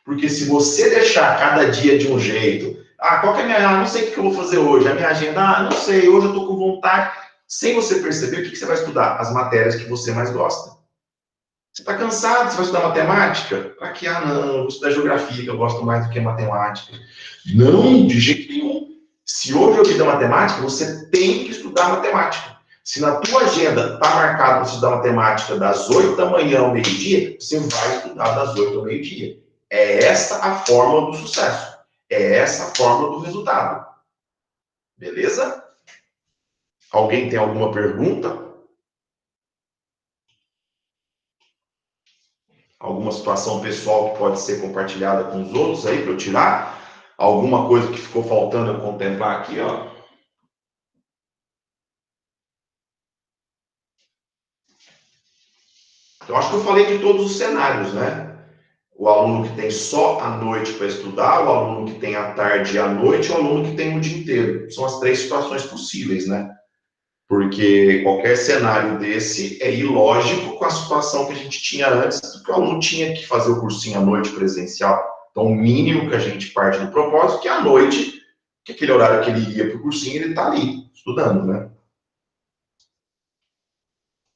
S1: Porque se você deixar cada dia de um jeito, qual que é a minha, não sei o que eu vou fazer hoje, a minha agenda, não sei, hoje eu tô com vontade, sem você perceber, o que você vai estudar? As matérias que você mais gosta. Você está cansado, você vai estudar matemática? Para que, não, eu vou estudar geografia, que eu gosto mais do que matemática. Não, de jeito nenhum. Se hoje eu te dar matemática, você tem que estudar matemática. Se na tua agenda está marcado para estudar matemática das 8 da manhã ao meio-dia, você vai estudar das 8 ao meio-dia. É essa a fórmula do sucesso. É essa a fórmula do resultado. Beleza? Alguém tem alguma pergunta? Alguma situação pessoal que pode ser compartilhada com os outros aí para eu tirar? Alguma coisa que ficou faltando eu contemplar aqui, ó? Eu acho que eu falei de todos os cenários, né? O aluno que tem só a noite para estudar, o aluno que tem a tarde e a noite, o aluno que tem o dia inteiro. São as 3 situações possíveis, né? Porque qualquer cenário desse é ilógico com a situação que a gente tinha antes, porque o aluno tinha que fazer o cursinho à noite presencial. Então, o mínimo que a gente parte do propósito é que à noite, que aquele horário que ele ia para o cursinho, ele está ali, estudando, né?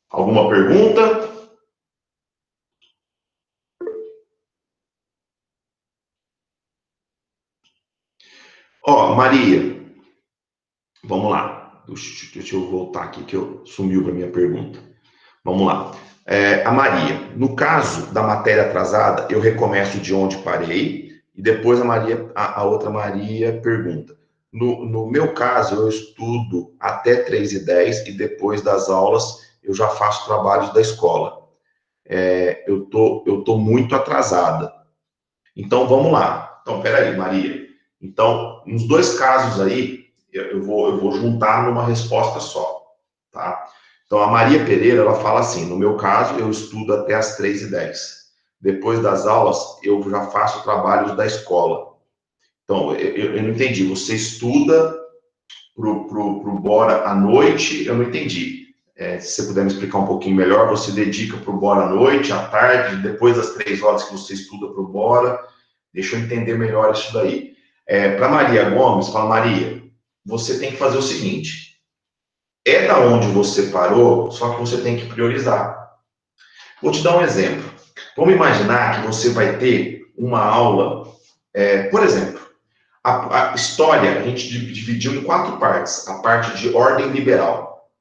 S1: Alguma pergunta? Maria, vamos lá. Deixa eu voltar aqui que sumiu para minha pergunta. Vamos lá. A Maria, no caso da matéria atrasada, eu recomeço de onde parei e depois a outra Maria pergunta. No meu caso, eu estudo até 3h10 e depois das aulas eu já faço trabalhos da escola. Eu tô muito atrasada. Então, vamos lá. Então, peraí, Maria. Então, nos dois casos aí, eu vou juntar numa resposta só, tá? Então, a Maria Pereira, ela fala assim, no meu caso, eu estudo até as 3h10. Depois das aulas, eu já faço trabalhos da escola. Então, eu não entendi. Você estuda pro Bora à noite? Eu não entendi. Se você puder me explicar um pouquinho melhor, você dedica pro Bora à noite, à tarde, depois das 3 horas que você estuda pro Bora? Deixa eu entender melhor isso daí. Para Maria Gomes, fala, Maria, você tem que fazer o seguinte, da onde você parou, só que você tem que priorizar. Vou te dar um exemplo. Vamos imaginar que você vai ter uma aula, por exemplo, a história a gente dividiu em 4 partes. A parte de ordem liberal,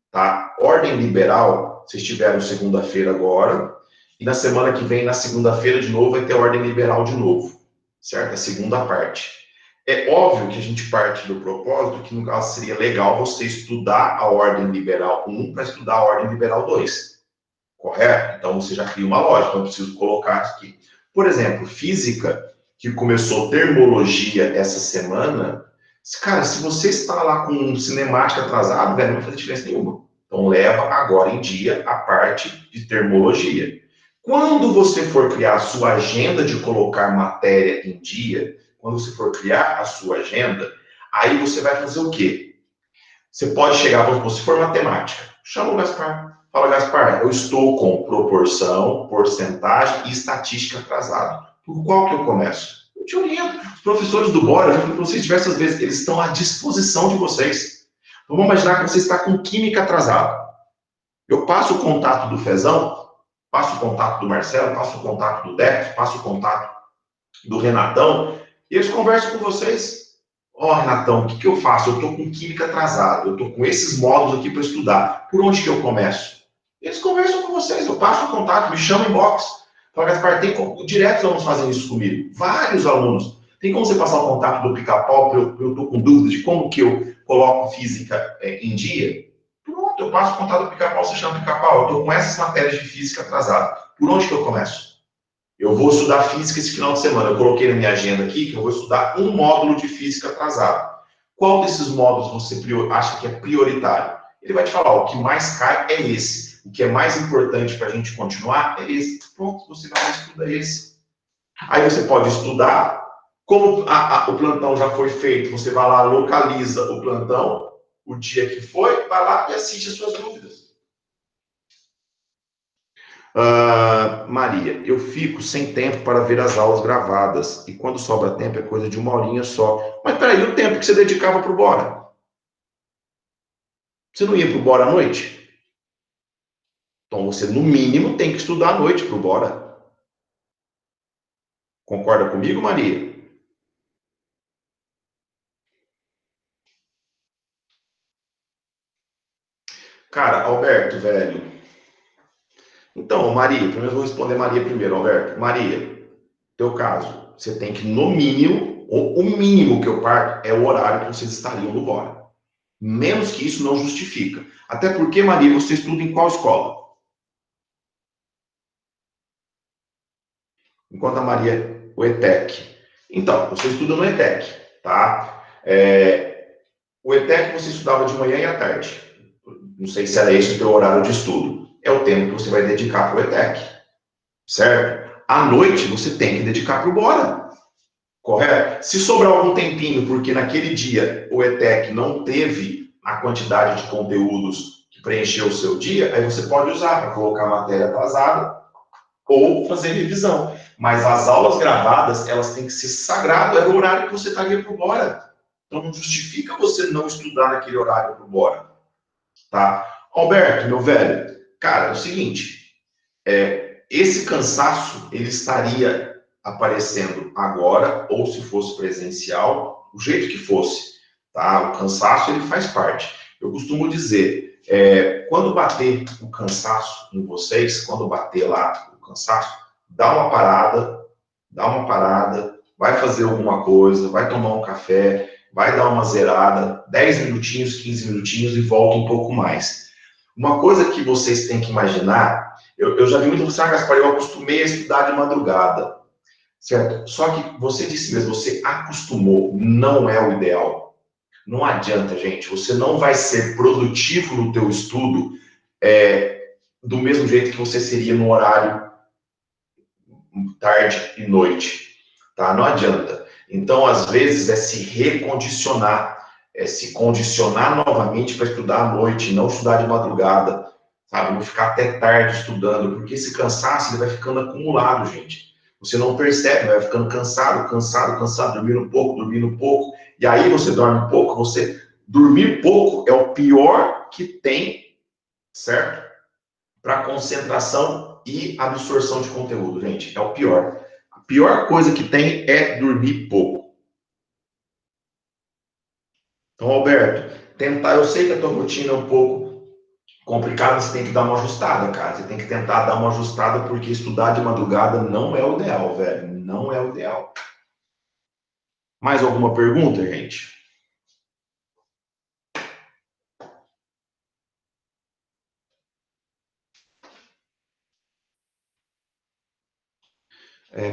S1: tá? Ordem liberal, vocês tiveram segunda-feira agora, e na semana que vem, na segunda-feira de novo, vai ter ordem liberal de novo, certo? A segunda parte. É óbvio que a gente parte do propósito que, no caso, seria legal você estudar a ordem liberal 1 para estudar a ordem liberal 2, correto? Então, você já cria uma lógica, eu preciso colocar aqui. Por exemplo, física, que começou termologia essa semana, cara, se você está lá com cinemática atrasado, velho, não vai fazer diferença nenhuma. Então, leva agora em dia a parte de termologia. Quando você for criar a sua agenda de colocar matéria em dia, quando você for criar a sua agenda, aí você vai fazer o quê? Você pode chegar, se for matemática, chama o Gaspar. Fala, Gaspar, eu estou com proporção, porcentagem e estatística atrasado. Por qual que eu começo? Eu te oriento. Os professores do Bora, eu já falei para vocês diversas vezes, eles estão à disposição de vocês. Vamos imaginar que você está com química atrasado. Eu passo o contato do Fezão, passo o contato do Marcelo, passo o contato do Deco, passo o contato do Renatão, e eles conversam com vocês. Renatão, o que eu faço? Eu estou com química atrasada, eu estou com esses módulos aqui para estudar. Por onde que eu começo? Eles conversam com vocês, eu passo o contato, me chama em box. Fala, Gaspar, direto os alunos fazem isso comigo. Vários alunos. Tem como você passar o contato do Pica-Pau, eu estou com dúvidas de como que eu coloco física em dia? Pronto, eu passo o contato do Pica-Pau, você chama Pica-Pau. Eu estou com essas matérias de física atrasadas. Por onde que eu começo? Eu vou estudar física esse final de semana. Eu coloquei na minha agenda aqui que eu vou estudar um módulo de física atrasado. Qual desses módulos você acha que é prioritário? Ele vai te falar, o que mais cai é esse. O que é mais importante para a gente continuar é esse. Pronto, você vai estudar esse. Aí você pode estudar. Como o plantão já foi feito, você vai lá, localiza o plantão, o dia que foi, vai lá e assiste as suas dúvidas. Maria, eu fico sem tempo para ver as aulas gravadas. E quando sobra tempo é coisa de 1 horinha só. Mas peraí, o tempo que você dedicava para o Bora? Você não ia para o Bora à noite? Então você, no mínimo, tem que estudar à noite para o Bora. Concorda comigo, Maria? Cara, Alberto, velho. Então, Maria, primeiro eu vou responder Maria primeiro, Alberto. Maria, teu caso, você tem que, no mínimo, o mínimo que eu parto é o horário que vocês estariam no Bora. Menos que isso não justifica. Até porque, Maria, você estuda em qual escola? Enquanto a Maria, o ETEC. Então, você estuda no ETEC, tá? O ETEC você estudava de manhã e à tarde. Não sei se era esse o teu horário de estudo. É o tempo que você vai dedicar para o ETEC, certo? À noite, você tem que dedicar para o Bora, correto? Se sobrar algum tempinho, porque naquele dia o ETEC não teve a quantidade de conteúdos que preencheu o seu dia, aí você pode usar para colocar matéria atrasada ou fazer revisão. Mas as aulas gravadas, elas têm que ser sagrado, era o horário que você estaria por Bora. Então não justifica você não estudar naquele horário por Bora, tá? Alberto, meu velho, cara, é o seguinte, esse cansaço, ele estaria aparecendo agora, ou se fosse presencial, o jeito que fosse, tá? O cansaço, ele faz parte. Eu costumo dizer, quando bater o cansaço em vocês, quando bater lá o cansaço, dá uma parada, vai fazer alguma coisa, vai tomar um café, vai dar uma zerada, 10 minutinhos, 15 minutinhos e volta um pouco mais. Uma coisa que vocês têm que imaginar, eu já vi muito você, Gaspar, eu acostumei a estudar de madrugada, certo? Só que você disse mesmo, você acostumou, não é o ideal. Não adianta, gente, você não vai ser produtivo no teu estudo do mesmo jeito que você seria no horário tarde e noite, tá? Não adianta. Então, às vezes, é se recondicionar, é se condicionar novamente para estudar à noite, não estudar de madrugada, sabe? Não ficar até tarde estudando, porque esse cansaço ele vai ficando acumulado, gente. Você não percebe, vai ficando cansado, dormindo pouco, e aí você dorme pouco, dormir pouco é o pior que tem, certo? Para concentração e absorção de conteúdo, gente, é o pior. A pior coisa que tem é dormir pouco. Então, Alberto, eu sei que a tua rotina é um pouco complicada, você tem que dar uma ajustada, cara. Você tem que tentar dar uma ajustada, porque estudar de madrugada não é o ideal, velho. Não é o ideal. Mais alguma pergunta, gente?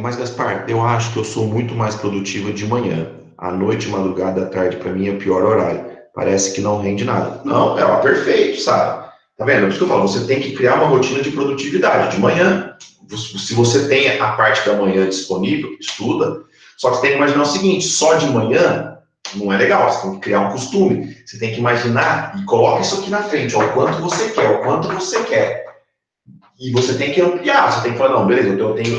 S1: Mas, Gaspar, eu acho que eu sou muito mais produtiva de manhã. À noite, madrugada, à tarde, para mim é o pior horário. Parece que não rende nada. Não, perfeito, sabe? Tá vendo? É isso que eu falo, você tem que criar uma rotina de produtividade. De manhã, se você tem a parte da manhã disponível, estuda. Só que você tem que imaginar o seguinte, só de manhã não é legal, você tem que criar um costume. Você tem que imaginar e coloca isso aqui na frente, ó, o quanto você quer, o quanto você quer. E você tem que ampliar, você tem que falar, não, beleza,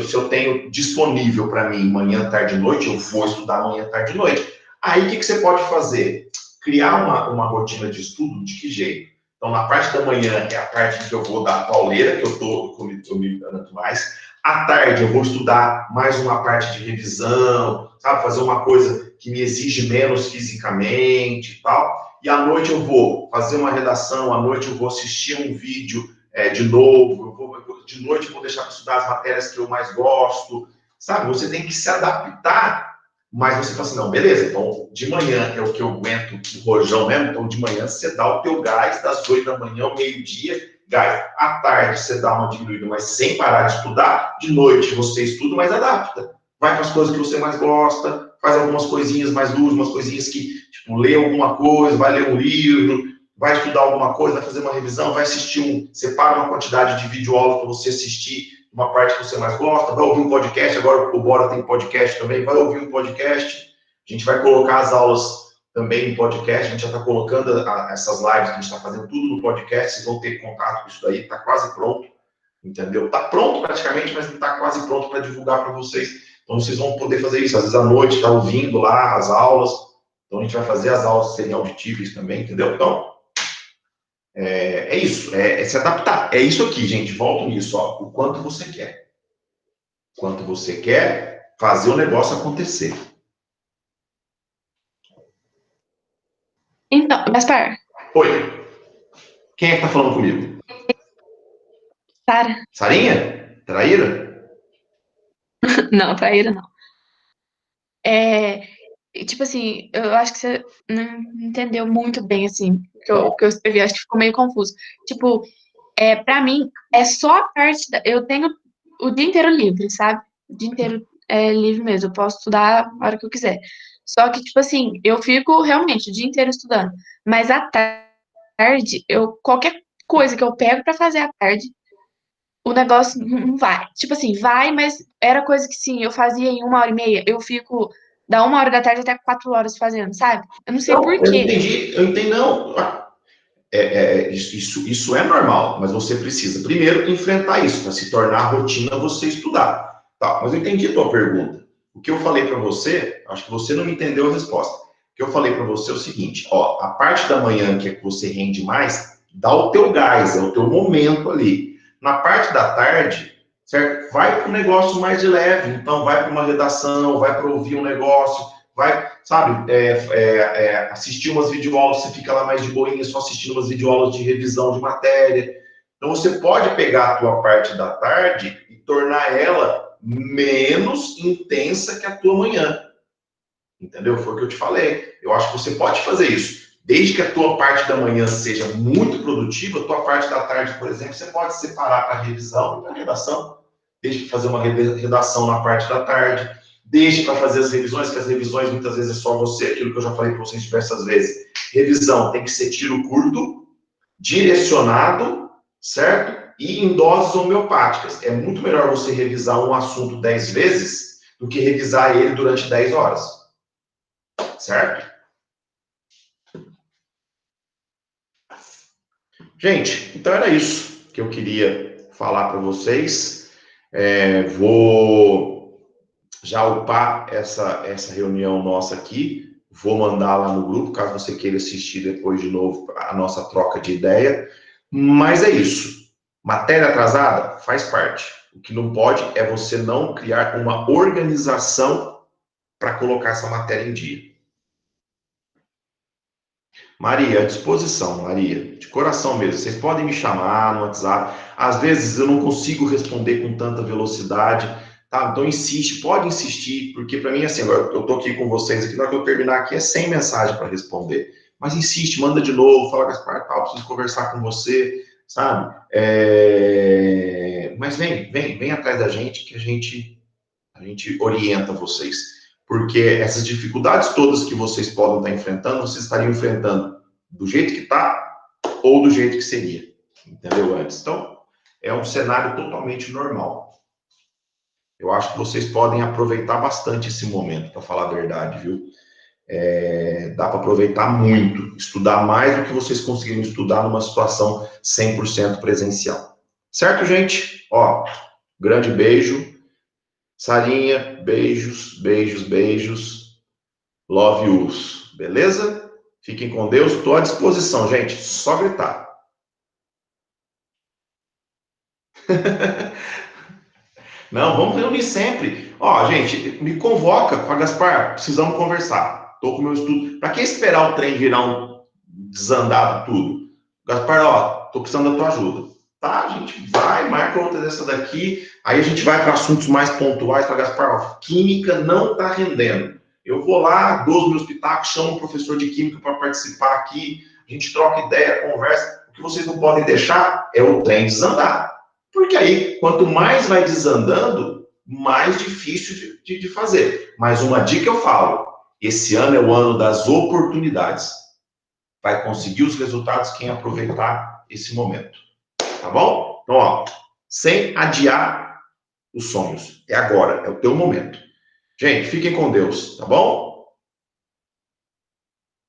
S1: se eu tenho disponível para mim manhã, tarde e noite, eu vou estudar manhã, tarde e noite. Aí, o que você pode fazer? Criar uma rotina de estudo, de que jeito? Então, na parte da manhã, é a parte que eu vou dar pauleira, que eu me garanto mais. À tarde, eu vou estudar mais uma parte de revisão, sabe? Fazer uma coisa que me exige menos fisicamente e tal. E à noite eu vou fazer uma redação, à noite eu vou assistir um vídeo de novo, de noite eu vou deixar para estudar as matérias que eu mais gosto, sabe? Você tem que se adaptar, mas você fala assim, não, beleza, então de manhã é o que eu aguento o rojão mesmo, então de manhã você dá o teu gás, das 8 da manhã ao meio-dia, gás. À tarde você dá uma diminuída, mas sem parar de estudar. De noite você estuda, mas adapta. Vai para as coisas que você mais gosta, faz algumas coisinhas mais duras, umas coisinhas que, tipo, lê alguma coisa, vai ler um livro, vai estudar alguma coisa, vai fazer uma revisão, vai assistir separa uma quantidade de videoaulas para você assistir uma parte que você mais gosta, vai ouvir um podcast, agora o Bora tem podcast também, vai ouvir um podcast, a gente vai colocar as aulas também no podcast, a gente já está colocando essas lives que a gente está fazendo tudo no podcast, vocês vão ter contato com isso daí, está quase pronto, entendeu? Está pronto praticamente, mas não está quase pronto para divulgar para vocês, então vocês vão poder fazer isso, às vezes à noite, está ouvindo lá as aulas, então a gente vai fazer as aulas serem auditíveis também, entendeu? Então, é isso, é se adaptar. É isso aqui, gente. Volto nisso, ó. O quanto você quer. O quanto você quer fazer o negócio acontecer.
S2: Então, Gaspar.
S1: Oi. Quem é que tá falando comigo?
S2: Sara.
S1: Sarinha? Traíra?
S2: Não, traíra não. Tipo assim, eu acho que você não entendeu muito bem, assim, o que eu escrevi, acho que ficou meio confuso. Tipo, pra mim, é só a parte eu tenho o dia inteiro livre, sabe? O dia inteiro é livre mesmo, eu posso estudar a hora que eu quiser. Só que, tipo assim, eu fico realmente o dia inteiro estudando. Mas à tarde, qualquer coisa que eu pego pra fazer à tarde, o negócio não vai. Tipo assim, vai, mas era coisa que sim, eu fazia em 1 hora e meia, eu fico da 1 hora da tarde até 4 horas fazendo, sabe? Eu não sei
S1: Não,
S2: por
S1: eu
S2: quê.
S1: entendi, não. Isso é normal, mas você precisa primeiro enfrentar isso, para se tornar rotina você estudar. Tá, mas eu entendi a tua pergunta. O que eu falei para você, acho que você não me entendeu a resposta. O que eu falei para você é o seguinte, ó, a parte da manhã que é que você rende mais, dá o teu gás, é o teu momento ali. Na parte da tarde, certo? Vai para um negócio mais de leve, então vai para uma redação, vai para ouvir um negócio, vai, sabe, assistir umas videoaulas, você fica lá mais de boinha, só assistindo umas videoaulas de revisão de matéria. Então, você pode pegar a tua parte da tarde e tornar ela menos intensa que a tua manhã. Entendeu? Foi o que eu te falei. Eu acho que você pode fazer isso. Desde que a tua parte da manhã seja muito produtiva, a tua parte da tarde, por exemplo, você pode separar para revisão e para redação. Deixe para fazer uma redação na parte da tarde. Deixe para fazer as revisões, que as revisões muitas vezes é só você, aquilo que eu já falei para vocês diversas vezes. Revisão tem que ser tiro curto, direcionado, certo? E em doses homeopáticas. É muito melhor você revisar um assunto 10 vezes do que revisar ele durante 10 horas. Certo? Gente, então era isso que eu queria falar para vocês. Vou já upar essa reunião nossa aqui. Vou mandar lá no grupo, caso você queira assistir depois de novo a nossa troca de ideia. Mas é isso. Matéria atrasada faz parte. O que não pode é você não criar uma organização para colocar essa matéria em dia. Maria, à disposição, Maria, de coração mesmo. Vocês podem me chamar no WhatsApp. Às vezes eu não consigo responder com tanta velocidade, tá? Então insiste, pode insistir, porque para mim, assim, agora eu tô aqui com vocês aqui, na hora que eu terminar aqui é 100 mensagens para responder. Mas insiste, manda de novo, fala, Gaspar, tal, preciso conversar com você, sabe? Mas vem atrás da gente, que a gente orienta vocês. Porque essas dificuldades todas que vocês podem estar enfrentando, vocês estariam enfrentando do jeito que está ou do jeito que seria. Entendeu? Antes. Então, é um cenário totalmente normal. Eu acho que vocês podem aproveitar bastante esse momento, para falar a verdade, viu? Dá para aproveitar muito, estudar mais do que vocês conseguiram estudar numa situação 100% presencial. Certo, gente? Ó, grande beijo. Sarinha, beijos, beijos, beijos. Love yous. Beleza? Fiquem com Deus. Estou à disposição, gente. Só gritar. Não, vamos reunir sempre. Ó, gente, me convoca para Gaspar. Precisamos conversar. Estou com o meu estudo. Para que esperar o trem virar desandado tudo? Gaspar, ó, estou precisando da tua ajuda. Tá, a gente vai, marca outra dessa daqui. Aí a gente vai para assuntos mais pontuais. Para Gaspar, ó, química não está rendendo. Eu vou lá, dou os meus pitacos, chamo um professor de química para participar aqui. A gente troca ideia, conversa. O que vocês não podem deixar é o trem desandar. Porque aí, quanto mais vai desandando, mais difícil de fazer. Mas uma dica eu falo, esse ano é o ano das oportunidades. Vai conseguir os resultados quem aproveitar esse momento. Tá bom? Então, ó, sem adiar os sonhos. É agora, é o teu momento. Gente, fiquem com Deus, tá bom?